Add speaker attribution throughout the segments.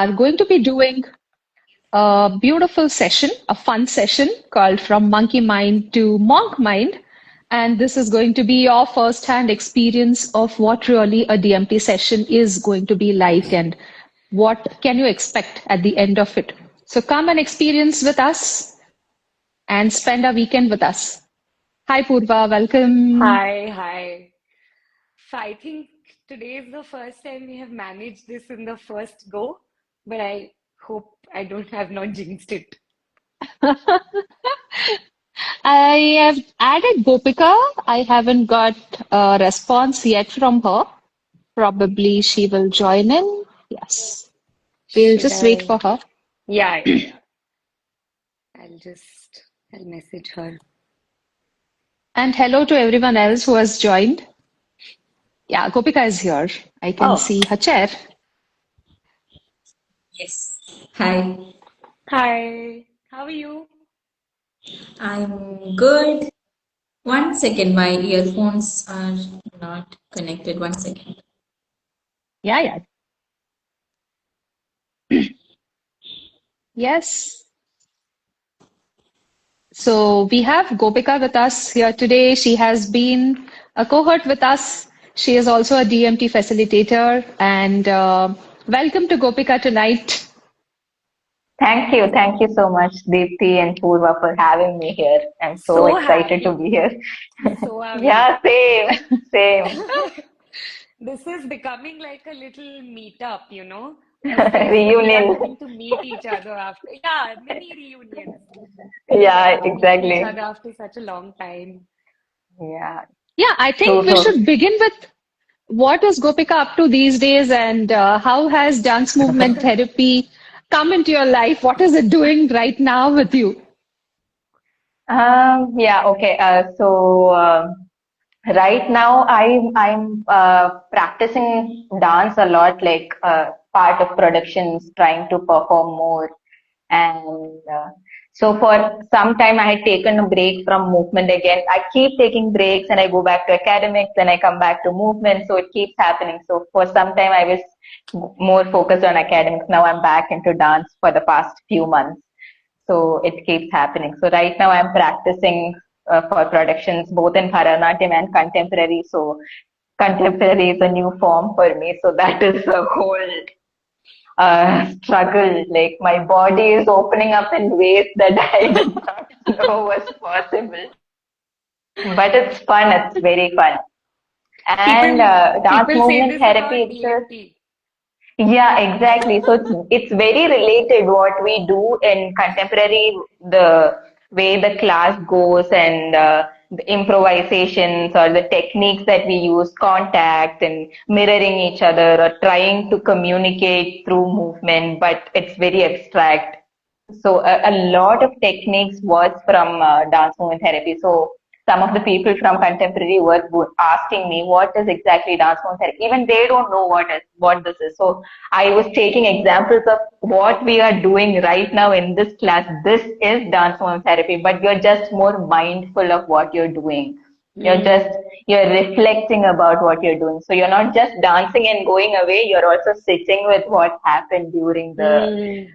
Speaker 1: are going to be doing a beautiful session, a fun session called From Monkey Mind to Monk Mind. And this is going to be your first-hand experience of what really a DMT session is going to be like and what can you expect at the end of it. So come and experience with us and spend a weekend with us. Hi, Poorva, welcome.
Speaker 2: Hi. So I think today is the first time we have managed this in the first go, but I hope I don't have not jinxed it.
Speaker 1: I have added Gopika. I haven't got a response yet from her. Probably she will join in. Yes. We'll
Speaker 2: Should
Speaker 1: just wait
Speaker 2: I?
Speaker 1: for her.
Speaker 2: Yeah. I'll message her.
Speaker 1: And hello to everyone else who has joined. Yeah, Gopika is here. I can
Speaker 3: Oh,
Speaker 1: see her chair.
Speaker 3: yes. Hi,
Speaker 2: Hi, how are you?
Speaker 3: I'm good. One second, my earphones are not connected. One second.
Speaker 1: Yeah, yeah. Yes. So we have Gopika with us here today. She has been a cohort with us. She is also a DMT facilitator. And welcome to Gopika tonight.
Speaker 4: Thank you. Thank you so much, Deepti and Poorva, for having me here. I'm so
Speaker 2: So
Speaker 4: excited to
Speaker 2: happy.
Speaker 4: be here.
Speaker 2: So are we.
Speaker 4: Yeah, same, same.
Speaker 2: This is becoming like a little meetup, a space where we are
Speaker 4: Reunion.
Speaker 2: getting to meet each other after, yeah, mini reunions where we
Speaker 4: Yeah,
Speaker 2: get to meet each
Speaker 4: exactly.
Speaker 2: other after such a long time.
Speaker 4: Yeah,
Speaker 1: Yeah, I think
Speaker 4: true,
Speaker 1: we
Speaker 4: true.
Speaker 1: should begin with what is Gopika up to these days and how has dance movement therapy come into your life? What is it doing right now with you?
Speaker 4: Yeah, okay. Right now I'm practicing dance a lot, like part of productions, trying to perform more. And so for some time I had taken a break from movement again. I keep taking breaks and I go back to academics, then I come back to movement. So it keeps happening. So for some time I was more focused on academics. Now I'm back into dance for the past few months. So it keeps happening. So right now I'm practicing for productions both in Bharatanatyam and contemporary. So contemporary is a new form for me. So that is a whole struggle. Like my body is opening up in ways that I did not know was possible. But it's fun. It's very fun. And
Speaker 2: People
Speaker 4: dance
Speaker 2: people say
Speaker 4: movement
Speaker 2: this
Speaker 4: therapy
Speaker 2: about
Speaker 4: itself.
Speaker 2: DMT.
Speaker 4: Yeah, exactly. So it's very related what we do in contemporary, the way the class goes and the improvisations or the techniques that we use, contact and mirroring each other or trying to communicate through movement, but it's very abstract. So a lot of techniques was from dance movement therapy. So some of the people from contemporary work were asking me what is exactly dance movement therapy. Even they don't know what this is. So I was taking examples of what we are doing right now in this class. This is dance movement therapy, but you're just more mindful of what you're doing. You're just
Speaker 2: Mm,
Speaker 4: you're reflecting about what you're doing. So you're not just dancing and going away. You're also sitting with what happened during the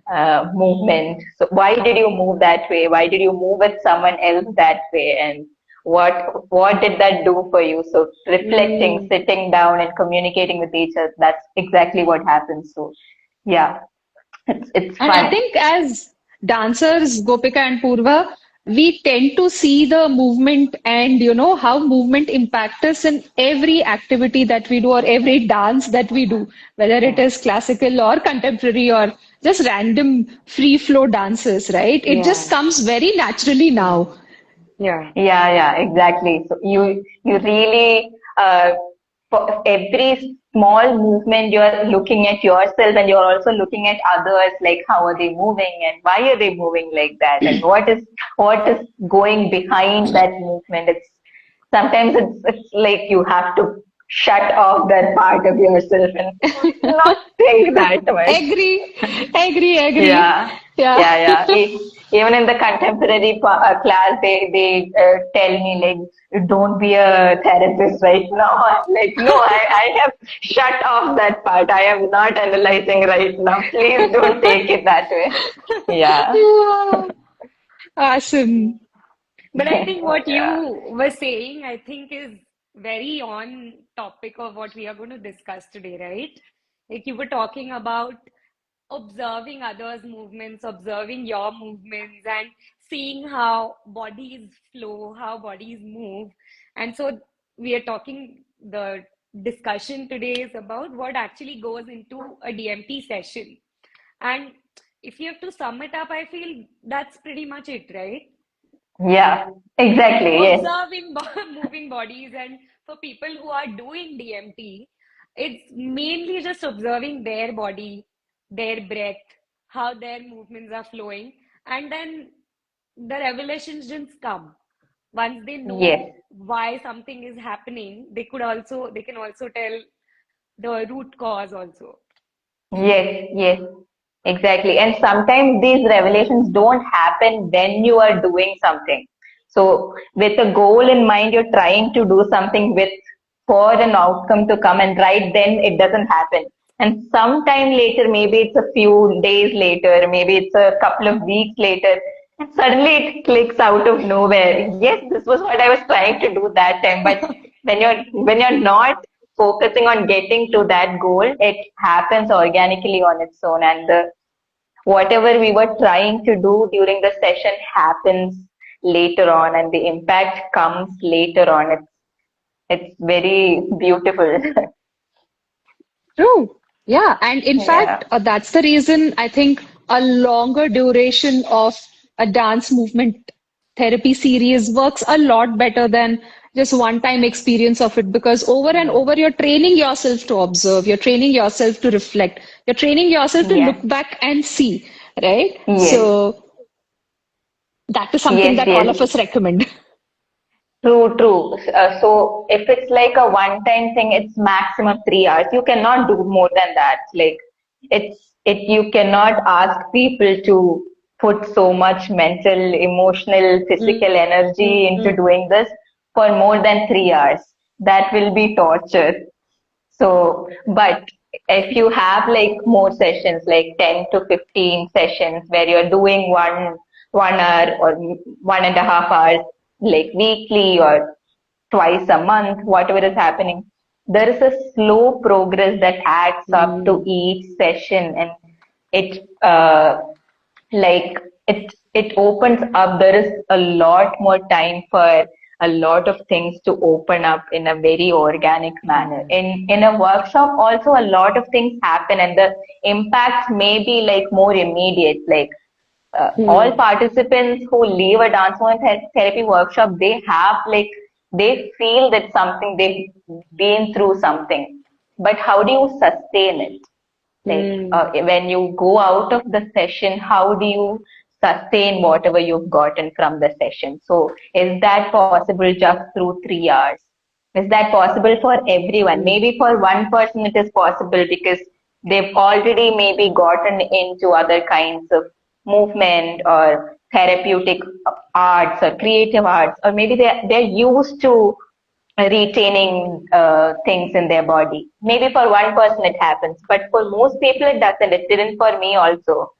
Speaker 2: mm,
Speaker 4: movement. So why did you move that way? Why did you move with someone else that way? And what did that do for you? So reflecting,
Speaker 2: mm.
Speaker 4: sitting down and communicating with each other, that's exactly what happens. So yeah, it's
Speaker 1: And I
Speaker 4: fun.
Speaker 1: think as dancers, Gopika and Purva, we tend to see the movement and how movement impacts us in every activity that we do or every dance that we do, whether it
Speaker 4: Yeah.
Speaker 1: is classical or contemporary or just random free flow dances, right? It just
Speaker 2: Yeah,
Speaker 1: comes very naturally now.
Speaker 2: yeah.
Speaker 4: Yeah, exactly. So you really for every small movement you're looking at yourself and you're also looking at others, like how are they moving and why are they moving like that and what is going behind that movement. It's sometimes it's like you have to shut off that part of yourself and not think that much.
Speaker 1: Agree, agree, agree.
Speaker 4: Yeah.
Speaker 1: Yeah.
Speaker 4: Yeah, yeah. Even in the contemporary class, they tell me like, don't be a therapist right now. I'm like, no, I have shut off that part. I am not analyzing right now. Please don't take it that way. Yeah.
Speaker 1: Yeah. Awesome.
Speaker 2: But I think what
Speaker 4: Yeah.
Speaker 2: you were saying, I think is very on topic of what we are going to discuss today, right? Like you were talking about observing others' movements, observing your movements, and seeing how bodies flow, how bodies move. And so we are talking, the discussion today is about what actually goes into a DMT session. And if you have to sum it up, I feel that's pretty much it, right?
Speaker 4: Yeah. Exactly. Yes.
Speaker 2: Observing moving bodies, and for people who are doing DMT, it's mainly just observing their body, their breath, how their movements are flowing, and then the revelations just come. Once they know
Speaker 4: Yes.
Speaker 2: why something is happening, they can also tell the root cause also.
Speaker 4: Yes, yes, exactly. And sometimes these revelations don't happen when you are doing something. So, with a goal in mind, you're trying to do something with for an outcome to come, and right then it doesn't happen. And sometime later, maybe it's a few days later, maybe it's a couple of weeks later, and suddenly it clicks out of nowhere. Yes, this was what I was trying to do that time, but when you're not focusing on getting to that goal, it happens organically on its own, and whatever we were trying to do during the session happens later on, and the impact comes later on. It's very beautiful.
Speaker 1: True. Yeah. And in
Speaker 4: Yeah.
Speaker 1: fact, that's the reason I think a longer duration of a dance movement therapy series works a lot better than just one time experience of it, because over and over you're training yourself to observe, you're training yourself to reflect, you're training yourself to look
Speaker 4: Yeah.
Speaker 1: back and see, right?
Speaker 4: Yes.
Speaker 1: So that is something
Speaker 4: Yes.
Speaker 1: that all of
Speaker 4: Yes.
Speaker 1: us recommend.
Speaker 4: True, true. So if it's like a one-time thing, it's maximum 3 hours. You cannot do more than that. Like you cannot ask people to put so much mental, emotional, physical energy into doing this for more than 3 hours. That will be torture. So, but if you have like more sessions, like 10 to 15 sessions where you're doing 1 hour or 1.5 hours, like weekly or twice a month, whatever is happening, there is a slow progress that adds up to each session, and it like it opens up. There is a lot more time for a lot of things to open up in a very organic manner. In a workshop also a lot of things happen, and the impact may be like more immediate. Like all participants who leave a dance movement therapy workshop, they have like they feel that something they've been through something, but how do you sustain it? Like when you go out of the session, how do you sustain whatever you've gotten from the session? So is that possible just through 3 hours? Is that possible for everyone? Maybe for one person it is possible because they've already maybe gotten into other kinds of movement or therapeutic arts or creative arts, or maybe they're used to retaining things in their body. Maybe for one person it happens, but for most people it doesn't. It didn't for me also.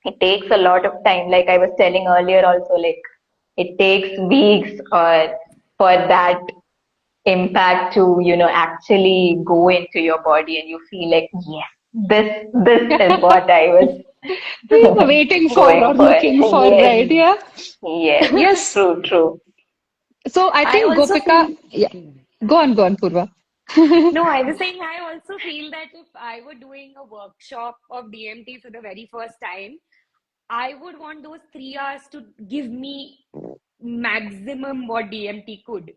Speaker 4: It takes a lot of time. Like I was telling earlier also, like it takes weeks or for that impact to, actually go into your body and you feel like, yes, this is what I was
Speaker 1: Waiting for or
Speaker 4: going for.
Speaker 1: looking for,
Speaker 4: Yes,
Speaker 1: right? Yeah.
Speaker 4: yes,
Speaker 1: Yes.
Speaker 4: true, true.
Speaker 1: So I
Speaker 2: I
Speaker 1: think
Speaker 2: also
Speaker 1: Gopika,
Speaker 2: feel.
Speaker 1: yeah. Go on, Purva.
Speaker 2: No, I was saying I also feel that if I were doing a workshop of DMT for the very first time, I would want those 3 hours to give me maximum what DMT could.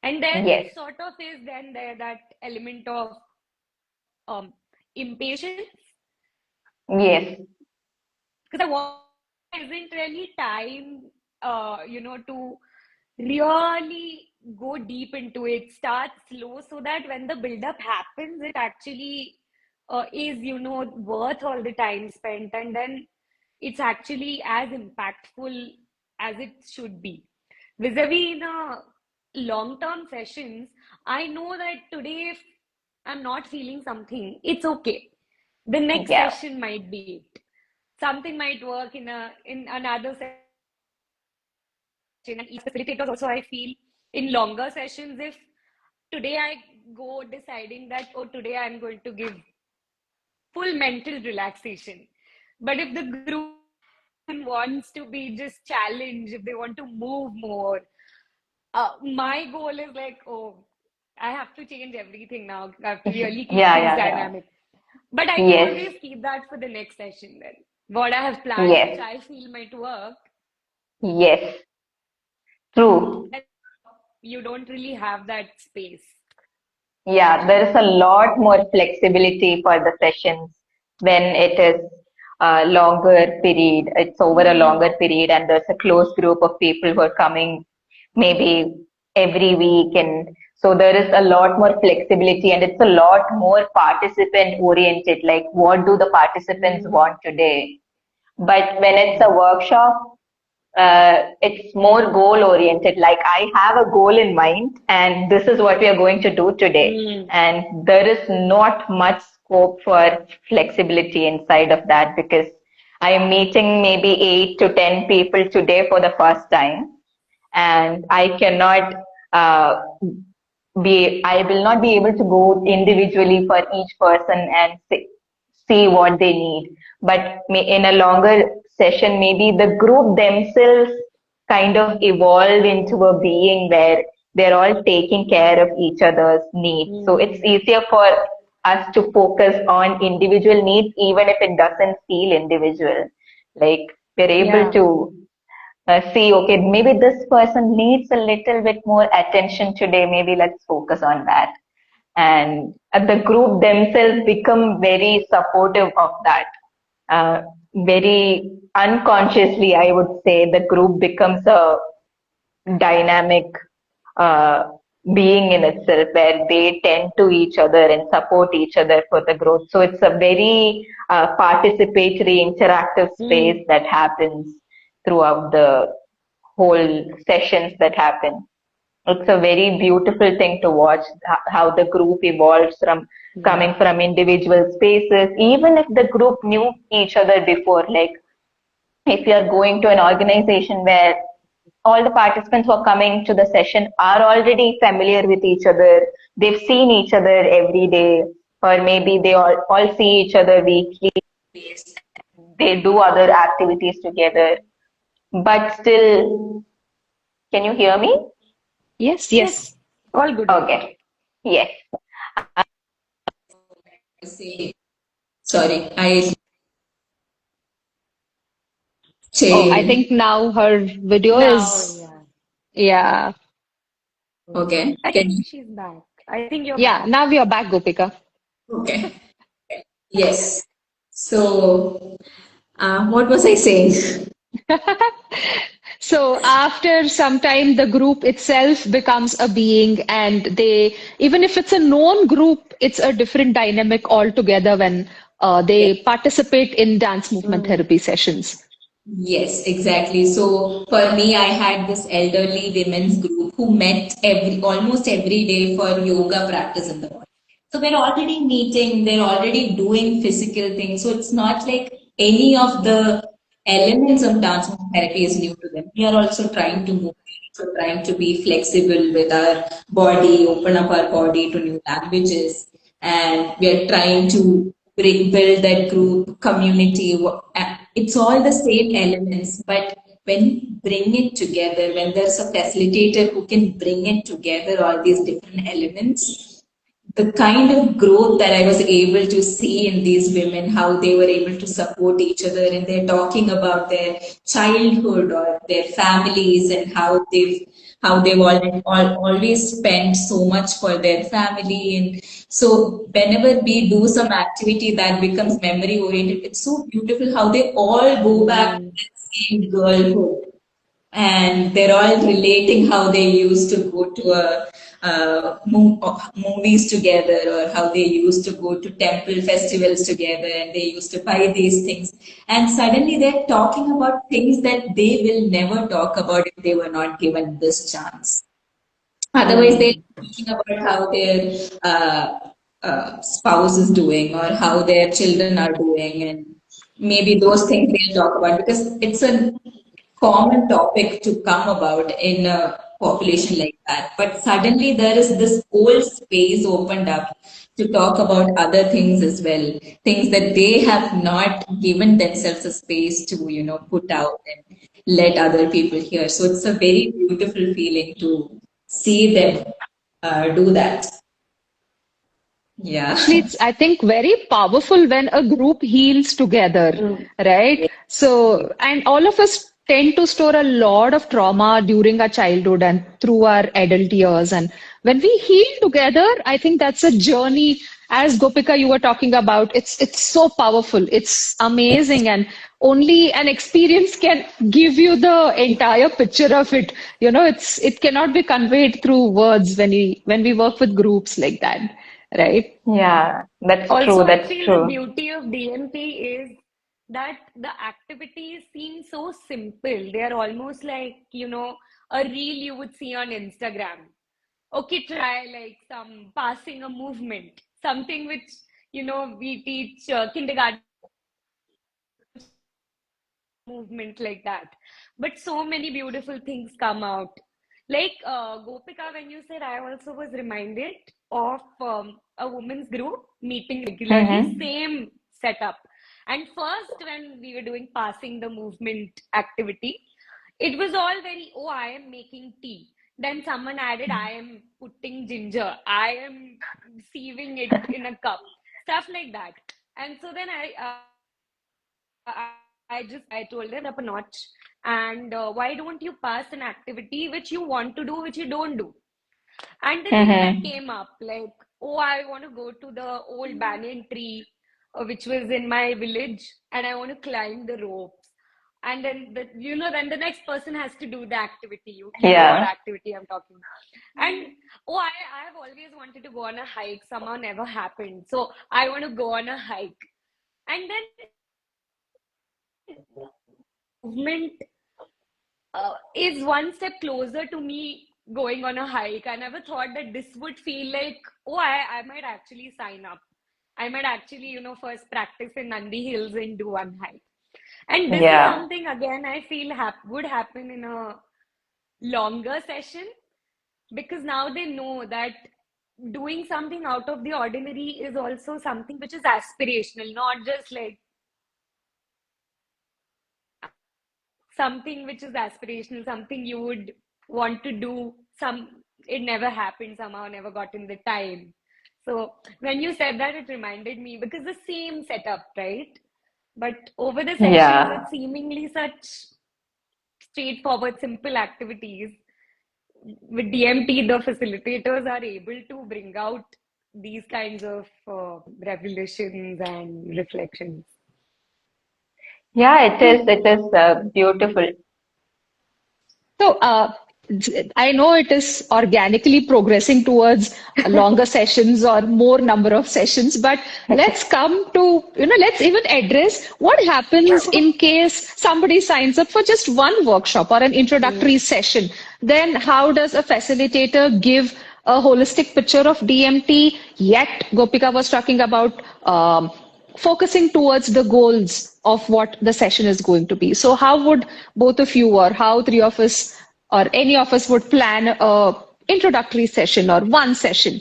Speaker 2: And there
Speaker 4: Yes,
Speaker 2: sort of is then there that element of impatience,
Speaker 4: yes,
Speaker 2: because I want isn't really time to really go deep into it. Start slow so that when the build-up happens, it actually is, worth all the time spent. And then it's actually as impactful as it should be. Vis-a-vis in a long-term sessions, I know that today if I'm not feeling something, it's okay. The next
Speaker 4: Yeah.
Speaker 2: session might be it. Something might work in another session, and each facilitators also I feel in longer sessions, if today I go deciding that, oh, today I'm going to give full mental relaxation. But if the group person wants to be just challenged, if they want to move more, my goal is like, oh, I have to change everything now. I have to really keep
Speaker 4: Yeah,
Speaker 2: things
Speaker 4: yeah, yeah.
Speaker 2: dynamic. But I can
Speaker 4: Yes,
Speaker 2: always keep that for the next session then. What I have planned, which
Speaker 4: yes,
Speaker 2: I feel might work,
Speaker 4: yes.
Speaker 2: then
Speaker 4: True.
Speaker 2: you don't really have that space.
Speaker 4: Yeah, there is a lot more flexibility for the sessions when it is a longer period. It's over a
Speaker 2: Hmm.
Speaker 4: longer period, and there's a close group of people who are coming maybe every week. And so there is a lot more flexibility, and it's a lot more participant oriented. Like, what do the participants
Speaker 2: Hmm.
Speaker 4: want today? But when it's a workshop, it's more goal oriented. Like, I have a goal in mind, and this is what we are going to do today.
Speaker 2: Hmm.
Speaker 4: And there is not much scope for flexibility inside of that, because I am meeting maybe 8 to 10 people today for the first time, and I cannot uh, I will not be able to go individually for each person and see what they need. But in a longer session, maybe the group themselves kind of evolve into a being where they're all taking care of each other's needs. So it's
Speaker 2: Hmm.
Speaker 4: easier for us to focus on individual needs, even if it doesn't feel individual. Like, we're able
Speaker 2: Yeah.
Speaker 4: to see, okay, maybe this person needs a little bit more attention today. Maybe let's focus on that. And the group themselves become very supportive of that. Very unconsciously, I would say, the group becomes a dynamic uh, being in itself, where they tend to each other and support each other for the growth. So it's a very participatory, interactive
Speaker 2: Hmm.
Speaker 4: space that happens throughout the whole sessions that happen. It's a very beautiful thing to watch how the group evolves from
Speaker 2: Hmm.
Speaker 4: coming from individual spaces, even if the group knew each other before. Like, if you're going to an organization where all the participants who are coming to the session are already familiar with each other, they've seen each other every day, or maybe they all see each other weekly, they do other activities together, but still, can you hear me?
Speaker 1: Yes,
Speaker 2: Yes.
Speaker 1: yes.
Speaker 2: All good now.
Speaker 4: Okay. Yes.
Speaker 3: Say, sorry, I
Speaker 1: Oh, I
Speaker 3: say,
Speaker 1: think now her video
Speaker 2: Now,
Speaker 1: is,
Speaker 2: yeah.
Speaker 1: yeah.
Speaker 3: okay,
Speaker 2: I
Speaker 3: can
Speaker 2: think she's back. I think you're
Speaker 1: Yeah,
Speaker 2: back.
Speaker 1: now we are back, Gopika.
Speaker 3: okay, yes. So, what was I saying?
Speaker 1: So after some time, the group itself becomes a being, and they, even if it's a known group, it's a different dynamic altogether when they participate in dance movement
Speaker 2: Hmm.
Speaker 1: therapy sessions.
Speaker 3: Yes, exactly. So for me, I had this elderly women's group who met almost every day for yoga practice in the morning. So we're already meeting, they're already doing physical things. So it's not like any of the elements of dance movement therapy is new to them. We are also trying to move, so trying to be flexible with our body, open up our body to new languages, and we are trying to build that group community. It's all the same elements, but when you bring it together, when there's a facilitator who can bring it together, all these different elements, the kind of growth that I was able to see in these women, how they were able to support each other, and they're talking about their childhood or their families and how they've always spent so much for their family. And so whenever we do some activity that becomes memory oriented, it's so beautiful how they all go back to
Speaker 2: Hmm.
Speaker 3: that same girlhood, and they're all relating how they used to go to movies together, or how they used to go to temple festivals together and they used to buy these things. And suddenly they're talking about things that they will never talk about if they were not given this chance. Otherwise, they're
Speaker 4: Mm.
Speaker 3: speaking about how their spouse is doing or how their children are doing, and maybe those things they'll talk about because it's a common topic to come about in a population like that. But suddenly, there is this whole space opened up to talk about other things as well, things that they have not given themselves a space to, put out and let other people hear. So it's a very beautiful feeling to see them do that. Yeah.
Speaker 1: Actually, it's, I think, very powerful when a group heals together,
Speaker 4: Mm.
Speaker 1: right? So, and all of us tend to store a lot of trauma during our childhood and through our adult years. And when we heal together, I think that's a journey. As Gopika, you were talking about, it's so powerful. It's amazing, and only an experience can give you the entire picture of it. It cannot be conveyed through words when we work with groups like that, right?
Speaker 4: Yeah, that's
Speaker 2: Also,
Speaker 4: true.
Speaker 2: I
Speaker 4: That's
Speaker 2: feel the
Speaker 4: true.
Speaker 2: beauty of DMT is that the activities seem so simple. They are almost like, a reel you would see on Instagram. Okay, try like some passing a movement, something which, we teach kindergarten children to chant a movement like that. But so many beautiful things come out. Like Gopika, when you said, I also was reminded of a women's group meeting regularly,
Speaker 4: Mm-hmm.
Speaker 2: same setup. And first, when we were doing passing the movement activity, it was all very, oh, I am making tea. Then someone added, I am putting ginger. I am sieving it in a cup. Stuff like that. And so then I told them, let's take it up a notch. And why don't you pass an activity which you want to do, which you don't do? And the things that
Speaker 4: Mm-hmm.
Speaker 2: came up, like, oh, I want to go to the old banyan tree, which was in my village, and I want to climb the ropes. And then then the next person has to do the activity. You know what
Speaker 4: Yeah.
Speaker 2: activity I'm talking. And oh, I have always wanted to go on a hike. Somehow never happened. So I want to go on a hike. And then movement is one step closer to me going on a hike. I never thought that this would feel like, oh, I might actually sign up. I might actually, first practice in Nandi Hills and do one hike. And this is
Speaker 4: Yeah.
Speaker 2: something, again, I feel would happen in a longer session because now they know that doing something out of the ordinary is also something which is aspirational, not just like something which is aspirational, something you would want to do. It never happened, somehow never got in the time. So when you said that, it reminded me because the same setup, right? But over the sessions with
Speaker 4: Yeah.
Speaker 2: seemingly such straightforward, simple activities, with DMT, the facilitators are able to bring out these kinds of revelations and reflections.
Speaker 4: Yeah, it is. It is beautiful.
Speaker 1: So, I know it is organically progressing towards longer sessions or more number of sessions, but let's come to, let's even address what happens in case somebody signs up for just one workshop or an introductory session. Then, how does a facilitator give a holistic picture of DMT? Yet, Gopika was talking about focusing towards the goals of what the session is going to be. So, how would both of you, or how three of us, or any of us would plan a introductory session or one session?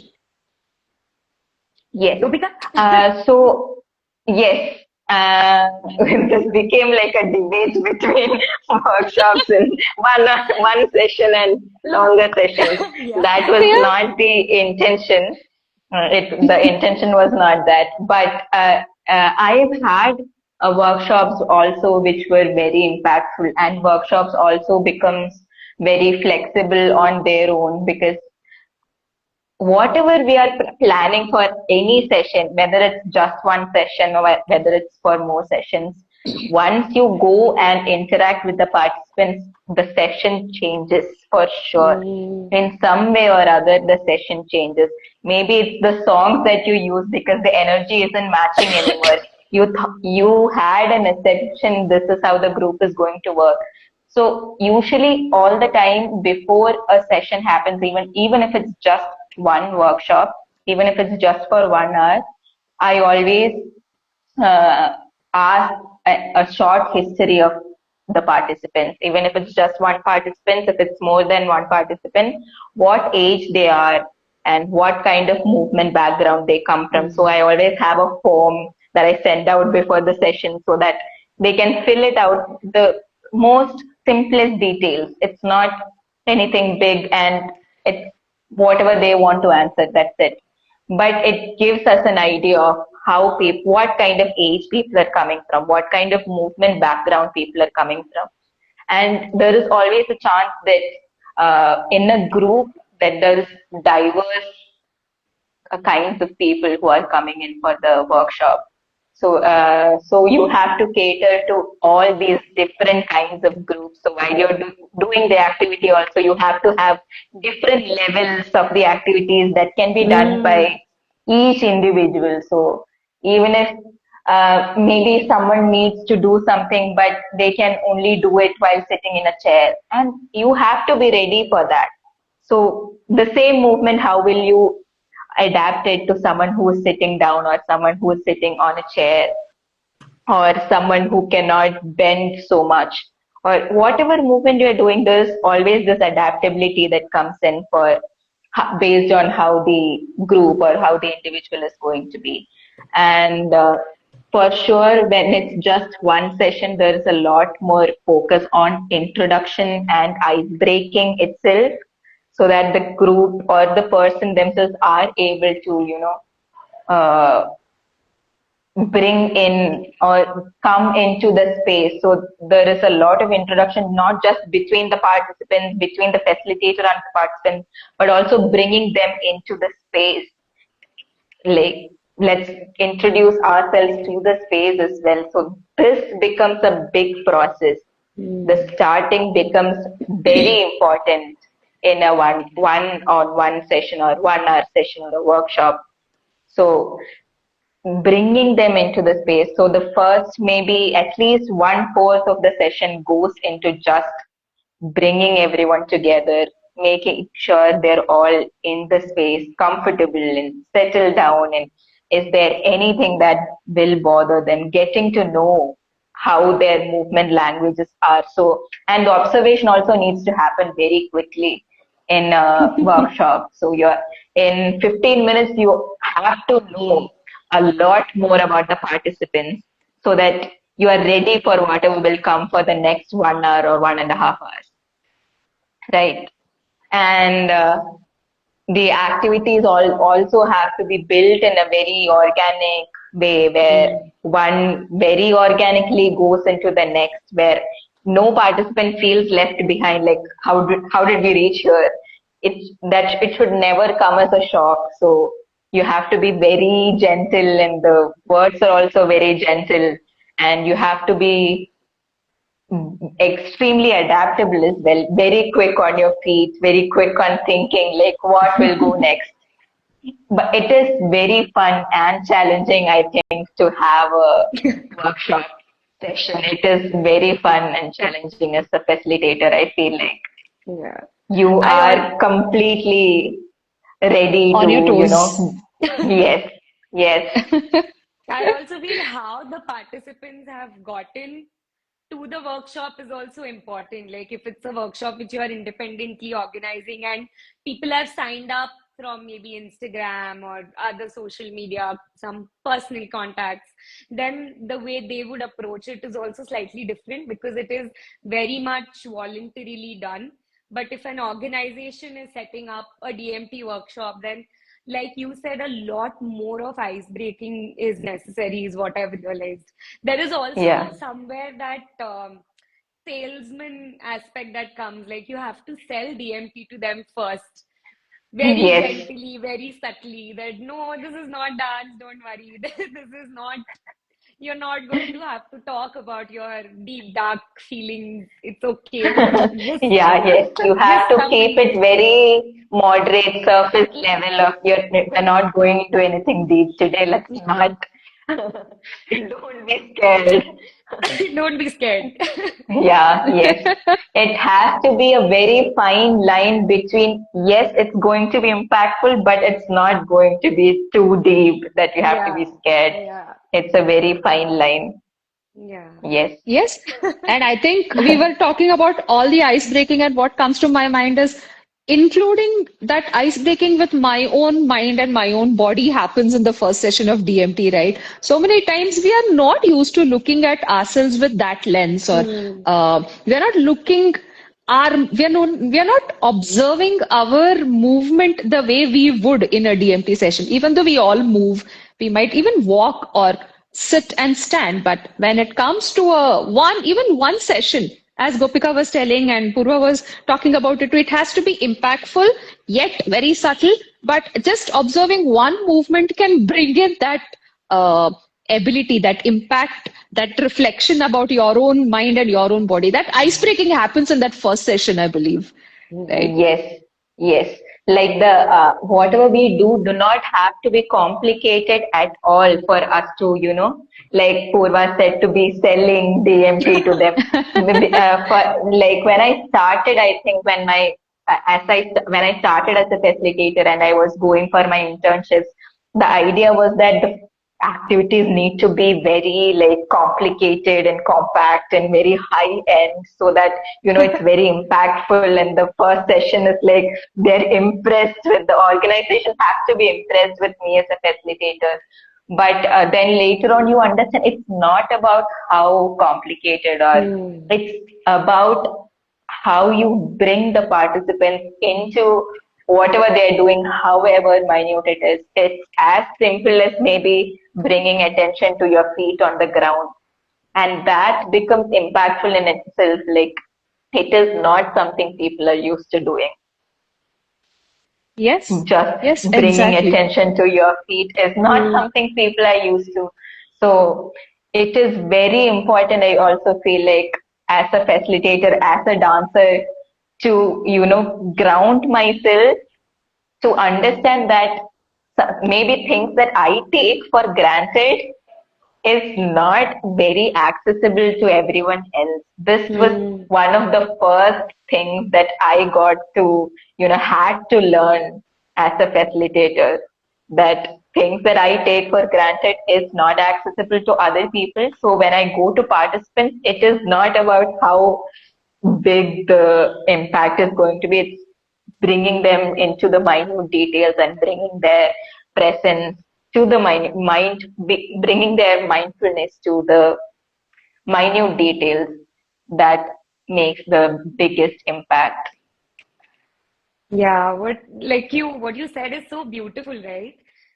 Speaker 4: Yes.
Speaker 2: Gopika?
Speaker 4: So, yes, this became like a debate between workshops and one session and longer sessions.
Speaker 2: Yeah.
Speaker 4: That was
Speaker 1: Yeah.
Speaker 4: not the intention. The intention was not that. But I've had workshops also which were very impactful, and workshops also becomes very flexible on their own because whatever we are planning for any session, whether it's just one session or whether it's for more sessions, Once you go and interact with the participants, the session changes for sure.
Speaker 2: Mm.
Speaker 4: In some way or other, the session changes. Maybe it's the songs that you use because the energy isn't matching anymore. You had an assumption this is how the group is going to work. So usually all the time before a session happens, even if it's just one workshop, even if it's just for 1 hour, I always uh, ask a short history of the participants, even if it's just one participant, if it's more than one participant, what age they are and what kind of movement background they come from. So I always have a form that I send out before the session so that they can fill it out, the most simplest details. It's not anything big, and it's whatever they want to answer, that's it. But it gives us an idea of how people, what kind of age people are coming from, what kind of movement background people are coming from. And there is always a chance that in a group that there's diverse kinds of people who are coming in for the workshop. So you have to cater to all these different kinds of groups. So while you're doing the activity, also you have to have different levels of the activities that can be done
Speaker 2: Mm.
Speaker 4: by each individual. So even if maybe someone needs to do something, but they can only do it while sitting in a chair, and you have to be ready for that. So the same movement, how will you adapt it to someone who is sitting down or someone who is sitting on a chair or someone who cannot bend so much or whatever movement you're doing, there's always this adaptability that comes in for based on how the group or how the individual is going to be. And for sure, when it's just one session, there is a lot more focus on introduction and ice breaking itself so that the group or the person themselves are able to, uh, bring in or come into the space. So there is a lot of introduction, not just between the participants, between the facilitator and the participants, but also bringing them into the space. Like, let's introduce ourselves to the space as well. So this becomes a big process. The
Speaker 2: Mm.
Speaker 4: starting becomes very important in a one on one session or 1 hour session or a workshop. So bringing them into the space. So the first maybe at least 1/4 of the session goes into just bringing everyone together, making sure they're all in the space, comfortable and settled down. And is there anything that will bother them? Getting to know how their movement languages are. So, and the observation also needs to happen very quickly in a workshop. So you're in 15 minutes, you have to know a lot more about the participants so that you are ready for whatever will come for the next 1 hour or 1.5 hours. Right. And the activities also have to be built in a very organic way where
Speaker 2: Mm.
Speaker 4: one very organically goes into the next, where no participant feels left behind. Like how did we reach here? It should never come as a shock. So you have to be very gentle, and the words are also very gentle, and you have to be extremely adaptable as well, very quick on your feet, very quick on thinking, like what will go next. But it is very fun and challenging, I think, to have a workshop session. It is very fun and challenging as a facilitator. I feel like
Speaker 2: Yeah.
Speaker 4: you
Speaker 2: I
Speaker 4: are
Speaker 2: all
Speaker 4: completely ready
Speaker 1: On your
Speaker 4: to,
Speaker 1: toes.
Speaker 4: yes, yes,
Speaker 2: I also feel how the participants have gotten to the workshop is also important. Like if it's a workshop which you are independently organizing and people have signed up from maybe Instagram or other social media, some personal contacts, then the way they would approach it is also slightly different because it is very much voluntarily done. But if an organization is setting up a DMT workshop, then like you said, a lot more of ice breaking is necessary, is what I've realized. There is also
Speaker 4: yeah,
Speaker 2: somewhere that salesman aspect that comes, like you have to sell DMT to them first, very
Speaker 4: yes,
Speaker 2: gently, very subtly, that no, this is not dance, don't worry. This is not You're not going to have to talk about your deep, dark feelings. It's okay. Just,
Speaker 4: Yeah, yes, you
Speaker 2: just
Speaker 4: have to
Speaker 2: come
Speaker 4: keep
Speaker 2: into
Speaker 4: it
Speaker 2: it.
Speaker 4: very moderate surface level of your, we're not going into anything deep today. Let's not. Don't be scared.
Speaker 2: Don't be scared.
Speaker 4: Yeah, yes. It has to be a very fine line between, yes, it's going to be impactful, but it's not going to be too deep that you have to be
Speaker 2: Yeah,
Speaker 4: scared.
Speaker 2: yeah,
Speaker 4: It's a very fine line.
Speaker 2: yeah.
Speaker 4: Yes.
Speaker 1: Yes. And I think we were talking about all the ice breaking, and what comes to my mind is including that ice breaking with my own mind and my own body happens in the first session of DMT, right? So many times we are not used to looking at ourselves with that lens, or
Speaker 2: Hmm.
Speaker 1: we are not looking we are not observing our movement the way we would in a DMT session. Even though we all move, we might even walk or sit and stand. But when it comes to even one session, as Gopika was telling and Purva was talking about it, it has to be impactful yet very subtle. But just observing one movement can bring in that uh, ability, that impact, that reflection about your own mind and your own body. That ice breaking happens in that first session, I believe. Right?
Speaker 4: Yes, yes. Like whatever we do not have to be complicated at all for us to, like Purva said, to be selling DMT to them. Maybe, for like when I started, I think when I started as a facilitator and I was going for my internships, the idea was that the activities need to be very like complicated and compact and very high end so that it's very impactful, and the first session is like they're impressed with the organization, has to be impressed with me as a facilitator. But then later on you understand it's not about how complicated, or
Speaker 2: Hmm.
Speaker 4: it's about how you bring the participants into whatever they're doing, however minute it is. It's as simple as maybe bringing attention to your feet on the ground. And that becomes impactful in itself. Like, it is not something people are used to doing.
Speaker 1: Yes.
Speaker 4: Just
Speaker 1: Yes,
Speaker 4: bringing
Speaker 1: exactly.
Speaker 4: attention to your feet is not
Speaker 2: Hmm.
Speaker 4: something people are used to. So it is very important. I also feel like as a facilitator, as a dancer, to, ground myself, to understand that maybe things that I take for granted is not very accessible to everyone else. This was
Speaker 2: Hmm.
Speaker 4: one of the first things that I got to, had to learn as a facilitator, that things that I take for granted is not accessible to other people. So when I go to participants, it is not about how big the impact is going to be. It's bringing them into the minute details and bringing their presence to the bringing their mindfulness to the minute details that makes the biggest impact.
Speaker 2: Yeah, what you said is so beautiful, right?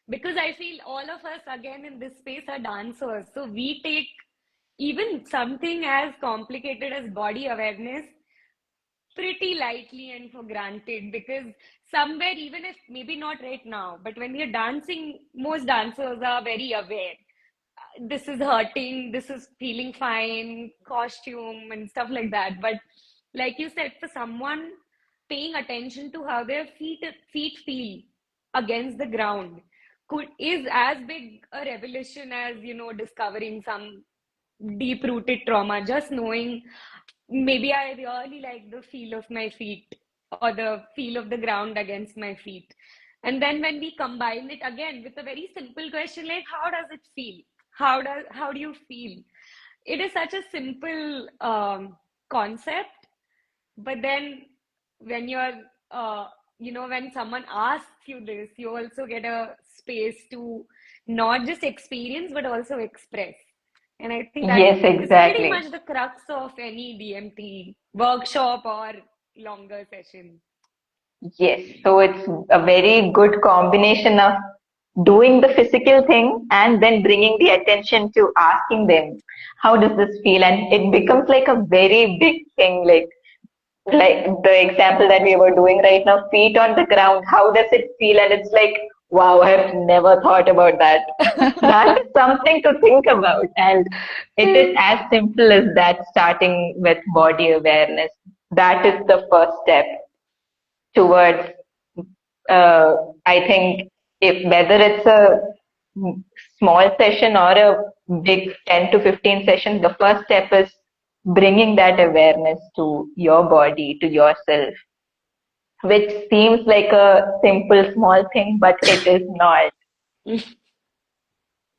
Speaker 2: Because I feel all of us again in this space are dancers. So we take even something as complicated as body awareness pretty lightly and for granted, because somewhere, even if maybe not right now, but when we are dancing, most dancers are very aware. This is hurting, this is feeling fine, costume and stuff like that. But like you said, for someone paying attention to how their feet feel against the ground is as big a revelation as, discovering some deep rooted trauma. Just knowing, maybe I really like the feel of my feet or the feel of the ground against my feet. And then when we combine it again with a very simple question like, how does it feel? How do you feel? It is such a simple concept, but then when when someone asks you this, you also get a space to not just experience but also express. And I think that
Speaker 4: Yes,
Speaker 2: is pretty
Speaker 4: exactly.
Speaker 2: much the crux of any DMT workshop or longer session.
Speaker 4: Yes, so it's a very good combination of doing the physical thing and then bringing the attention to asking them, how does this feel? And it becomes like a very big thing, like the example that we were doing right now, feet on the ground, how does it feel? And it's like Wow, I've never thought about that. That is something to think about. And it is as simple as that, starting with body awareness. That is the first step towards, uh, I think, if whether it's a small session or a big 10 to 15 session, the first step is bringing that awareness to your body, to yourself, which seems like a simple, small thing, but it is not.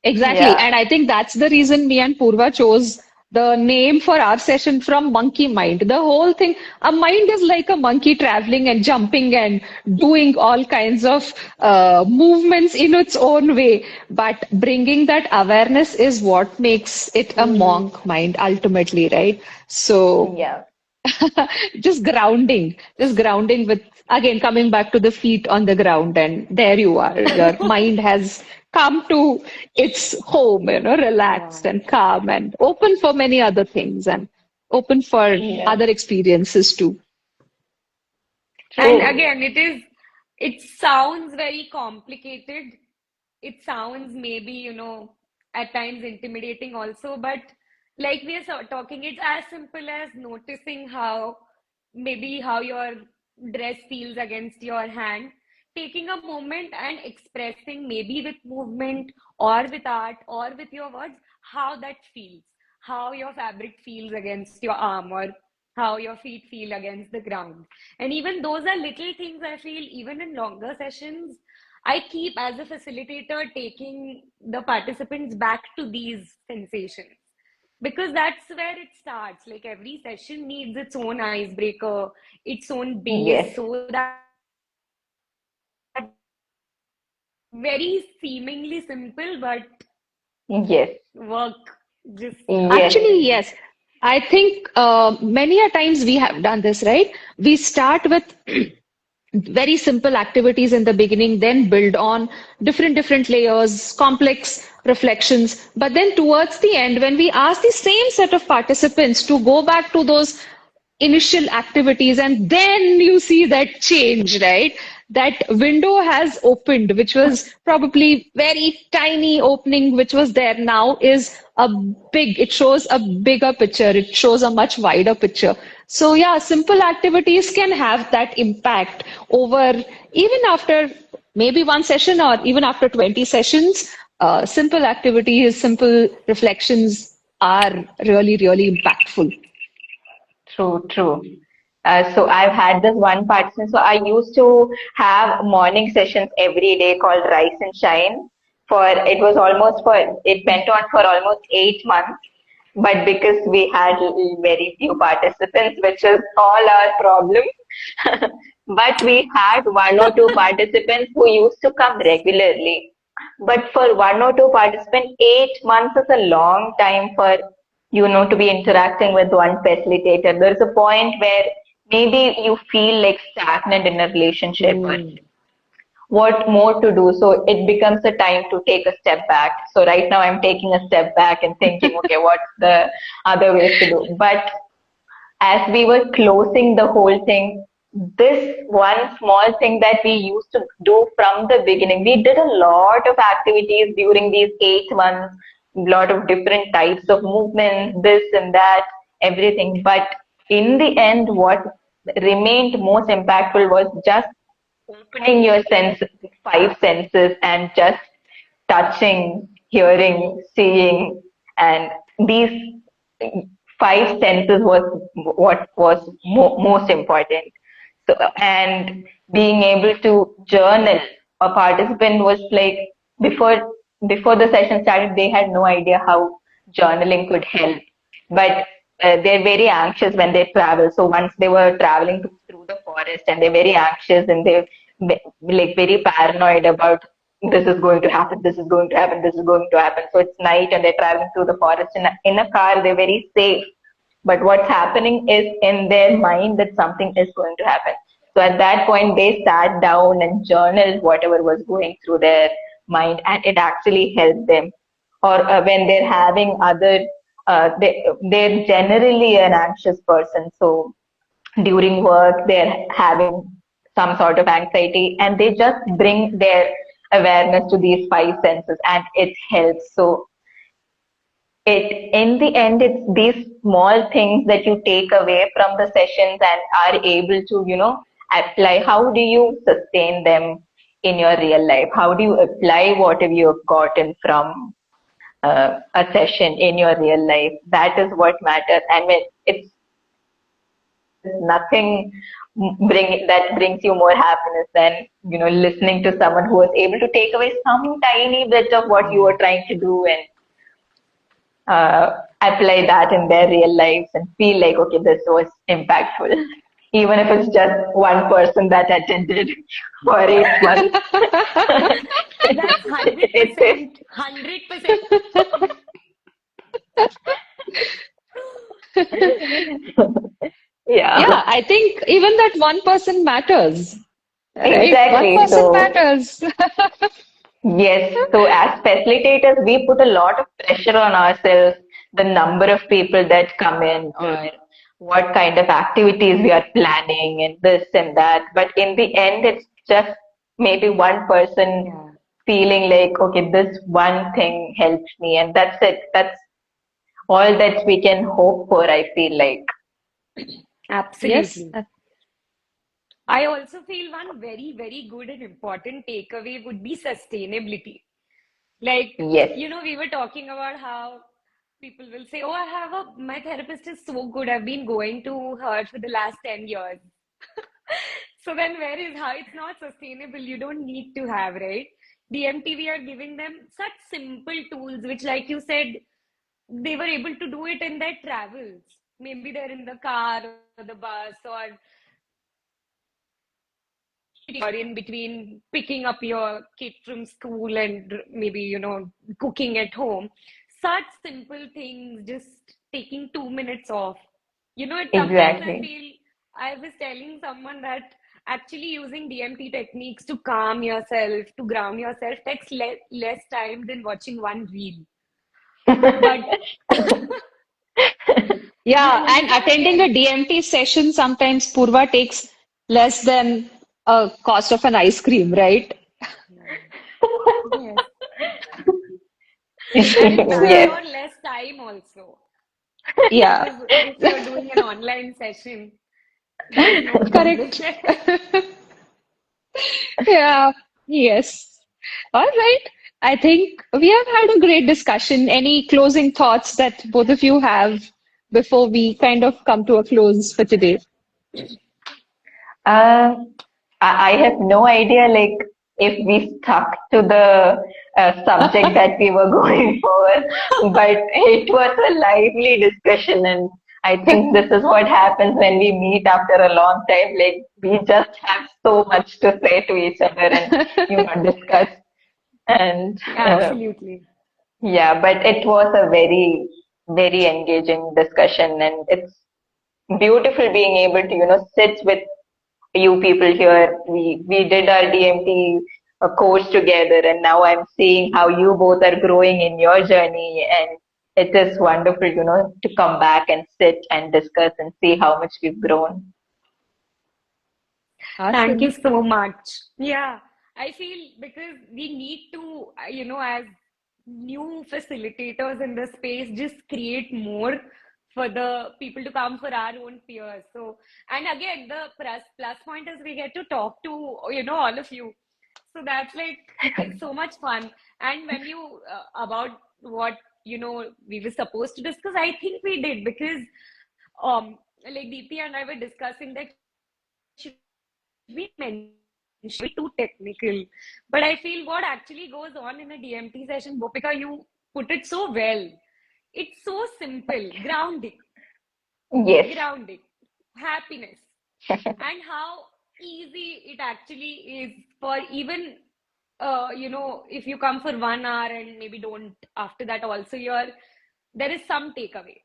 Speaker 1: Exactly.
Speaker 4: Yeah.
Speaker 1: And I think that's the reason me and Purva chose the name for our session from monkey mind. The whole thing, a mind is like a monkey traveling and jumping and doing all kinds of movements in its own way. But bringing that awareness is what makes it a monk mind ultimately, right? So
Speaker 4: Yeah.
Speaker 1: just grounding with, again, coming back to the feet on the ground, and there you are. Your mind has come to its home, relaxed and calm and open for many other things and open for
Speaker 4: Yeah.
Speaker 1: other experiences too.
Speaker 2: And
Speaker 4: True.
Speaker 2: again, it sounds very complicated. It sounds maybe, at times intimidating also, but like we are talking, it's as simple as noticing how your dress feels against your hand, taking a moment and expressing, maybe with movement or with art or with your words, how that feels, how your fabric feels against your arm, or how your feet feel against the ground. And even those are little things I feel, even in longer sessions, I keep, as a facilitator, taking the participants back to these sensations, because that's where it starts. Like every session needs its own icebreaker, its own base,
Speaker 4: Yes.
Speaker 2: so that very seemingly simple but
Speaker 4: Yes.
Speaker 2: work just
Speaker 4: Yes.
Speaker 1: Actually,
Speaker 2: amazing.
Speaker 1: yes. I think many a times we have done this, right? We start with very simple activities in the beginning, then build on different layers, complex reflections. But then towards the end, when we ask the same set of participants to go back to those initial activities, and then you see that change, right? That window has opened, which was probably very tiny opening, which was there, now is a big, it shows a bigger picture, it shows a much wider picture. So yeah, simple activities can have that impact over, even after maybe one session or even after 20 sessions. Simple activities, simple reflections are really impactful.
Speaker 4: True, true. So I've had this one participant. So I used to have morning sessions every day called Rise and Shine. It went on for almost 8 months. But because we had very few participants, which is all our problem, but we had one or two participants who used to come regularly. But for one or two participants, 8 months is a long time for to be interacting with one facilitator. There's a point where maybe you feel like stagnant in a relationship or what more to do. So it becomes a time to take a step back. So right now I'm taking a step back and thinking, okay, what's the other ways to do? But as we were closing the whole thing, this one small thing that we used to do from the beginning, we did a lot of activities during these 8 months, a lot of different types of movements, this and that, everything. But in the end, what remained most impactful was just opening your five senses, and just touching, hearing, seeing, and these five senses was what was most important. So, and being able to journal. A participant was like, before before the session started, they had no idea how journaling could help. But they're very anxious when they travel. So once they were traveling through the forest, and they're very anxious, and they're like very paranoid about this is going to happen, this is going to happen, this is going to happen. So it's night and they're traveling through the forest in a car, they're very safe. But what's happening is in their mind that something is going to happen. So at that point, they sat down and journaled whatever was going through their mind, and it actually helped them. Or when they're having they're generally an anxious person. So during work they're having some sort of anxiety, and they just bring their awareness to these five senses, and it helps. So it in the end, it's these small things that you take away from the sessions and are able to, apply. How do you sustain them in your real life? How do you apply whatever you have gotten from a session in your real life? That is what matters. And when it's nothing that brings you more happiness than, listening to someone who was able to take away some tiny bit of what you were trying to do and apply that in their real lives and feel like, okay, this was impactful. Even if it's just one person that attended for 8 months.
Speaker 2: That's
Speaker 4: It is.
Speaker 2: 100%, 100%.
Speaker 4: Yeah,
Speaker 1: Yeah, I think even that one person matters, right? One
Speaker 4: exactly.
Speaker 1: person
Speaker 4: So,
Speaker 1: matters.
Speaker 4: yes, so as facilitators, we put a lot of pressure on ourselves, the number of people that come in, or what kind of activities we are planning, and this and that. But in the end, it's just maybe one person
Speaker 2: Yeah,
Speaker 4: feeling like, okay, this one thing helps me, and that's it. That's all that we can hope for, I feel like.
Speaker 1: Yes.
Speaker 2: absolutely. I also feel one very, very good and important takeaway would be sustainability. Like,
Speaker 4: Yes.
Speaker 2: we were talking about how people will say, "Oh, my therapist is so good. I've been going to her for the last 10 years." So then where is how it's not sustainable? You don't need to have, right? DMT, we are giving them such simple tools, which, like you said, they were able to do it in their travels. Maybe they're in the car or the bus or in between picking up your kid from school and maybe, cooking at home. Such simple things, just taking 2 minutes off. Sometimes I
Speaker 4: Exactly.
Speaker 2: feel I was telling someone that actually using DMT techniques to calm yourself, to ground yourself, takes less time than watching one reel. But
Speaker 1: Yeah, and
Speaker 2: so
Speaker 1: attending a
Speaker 2: again,
Speaker 1: DMT session sometimes, Purva, takes less than a cost of an ice cream, right?
Speaker 2: yes, and it's for
Speaker 4: Yes.
Speaker 2: sure less time also.
Speaker 1: Yeah,
Speaker 2: Because if you're doing an online session, there's no problem.
Speaker 1: correct. Yeah, yes. All right. I think we have had a great discussion. Any closing thoughts that both of you have before we kind of come to a close for today?
Speaker 4: Uh, I have no idea, like, if we stuck to the subject that we were going for, but it was a lively discussion, and I think this is what happens when we meet after a long time. Like, we just have so much to say to each other and, discuss. And
Speaker 2: Absolutely.
Speaker 4: yeah, but it was a very, very engaging discussion, and it's beautiful being able to, sit with you people here. We did our DMT course together, and now I'm seeing how you both are growing in your journey, and it is wonderful, to come back and sit and discuss and see how much we've grown.
Speaker 2: Thank you
Speaker 1: Awesome.
Speaker 2: so much. Yeah, I feel because we need to, as new facilitators in the space, just create more for the people to come for our own peers. So, and again, the plus point is we get to talk to, all of you. So that's like, it's so much fun. And when you, about what, we were supposed to discuss, I think we did because, like Deepti and I were discussing that should we mention too technical. But I feel what actually goes on in a DMT session, Gopika, you put it so well. It's so simple,
Speaker 4: Yes.
Speaker 2: grounding, happiness, and how easy it actually is for even if you come for 1 hour and maybe don't after that also there is some takeaway.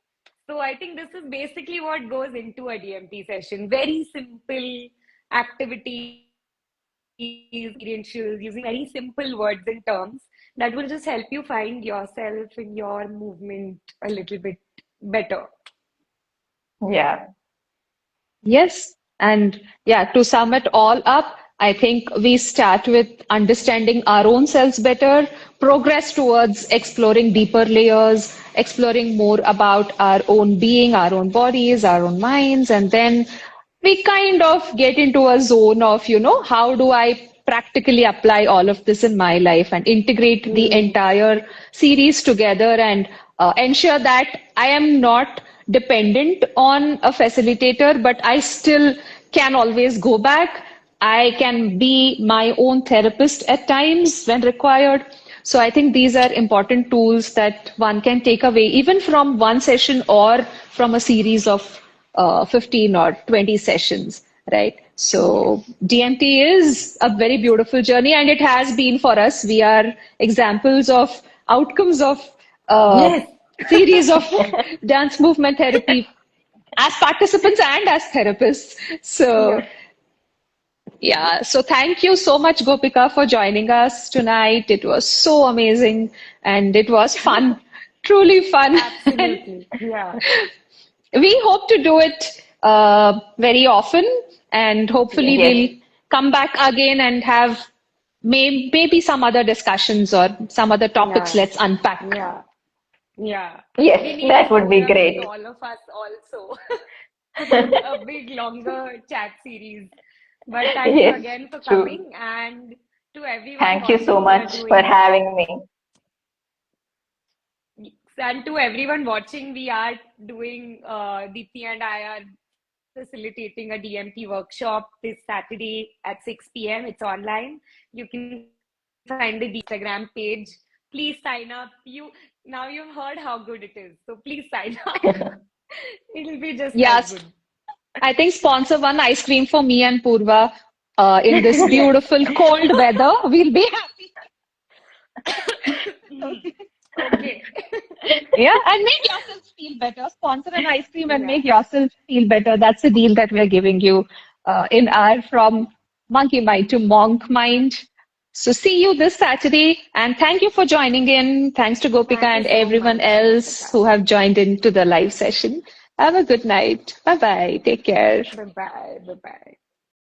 Speaker 2: So I think this is basically what goes into a DMT session. Very simple activities, experientials, using very simple words and terms that will just help you find yourself in your movement a little bit better.
Speaker 4: Yeah.
Speaker 1: Yes. And yeah, to sum it all up, I think we start with understanding our own selves better, progress towards exploring deeper layers, exploring more about our own being, our own bodies, our own minds, and then we kind of get into a zone of, how do I practically apply all of this in my life and integrate the entire series together and ensure that I am not dependent on a facilitator, but I still can always go back. I can be my own therapist at times when required. So I think these are important tools that one can take away, even from one session or from a series of 15 or 20 sessions, right? So DMT is a very beautiful journey, and it has been for us. We are examples of outcomes of uh,
Speaker 2: Yes.
Speaker 1: series of dance movement therapy as participants and as therapists. So
Speaker 2: Yeah.
Speaker 1: yeah, so thank you so much, Gopika, for joining us tonight. It was so amazing and it was fun, truly fun. And
Speaker 2: Absolutely. Yeah.
Speaker 1: we hope to do it very often, and hopefully
Speaker 2: Yes.
Speaker 1: we'll
Speaker 4: Yes,
Speaker 1: come back again and have maybe some other discussions or some other topics
Speaker 2: Yeah.
Speaker 1: let's unpack.
Speaker 2: Yeah. Yeah. We
Speaker 4: yes,
Speaker 2: need a
Speaker 4: that would be
Speaker 2: forum with
Speaker 4: great.
Speaker 2: all of us also. A big longer chat series. But thank you
Speaker 4: Yes,
Speaker 2: again for
Speaker 4: true.
Speaker 2: coming, and to everyone
Speaker 4: Thank you so
Speaker 2: watching, we are
Speaker 4: much for
Speaker 2: doing
Speaker 4: having me.
Speaker 2: and to everyone watching, we are doing Deepti and I are facilitating a DMT workshop this Saturday at 6 p.m. It's online. You can find the Instagram page. Please sign up. Now you've heard how good it is. So please sign up. It'll be just as good.
Speaker 1: Yes, I think sponsor one ice cream for me and Poorva in this
Speaker 2: Yes.
Speaker 1: beautiful cold weather. We'll be happy.
Speaker 2: Okay.
Speaker 1: Yeah, and make yourself feel better. Sponsor an ice cream and
Speaker 2: Yeah.
Speaker 1: make yourself feel better. That's the deal that we're giving you in our From Monkey Mind to Monk Mind. So see you this Saturday, and thank you for joining in. Thanks to Gopika
Speaker 2: Thank you
Speaker 1: and
Speaker 2: so
Speaker 1: everyone
Speaker 2: much,
Speaker 1: else
Speaker 2: Gopika.
Speaker 1: who have joined into the live session. Have a good night. Bye bye. Take care.
Speaker 2: Bye bye. Bye bye.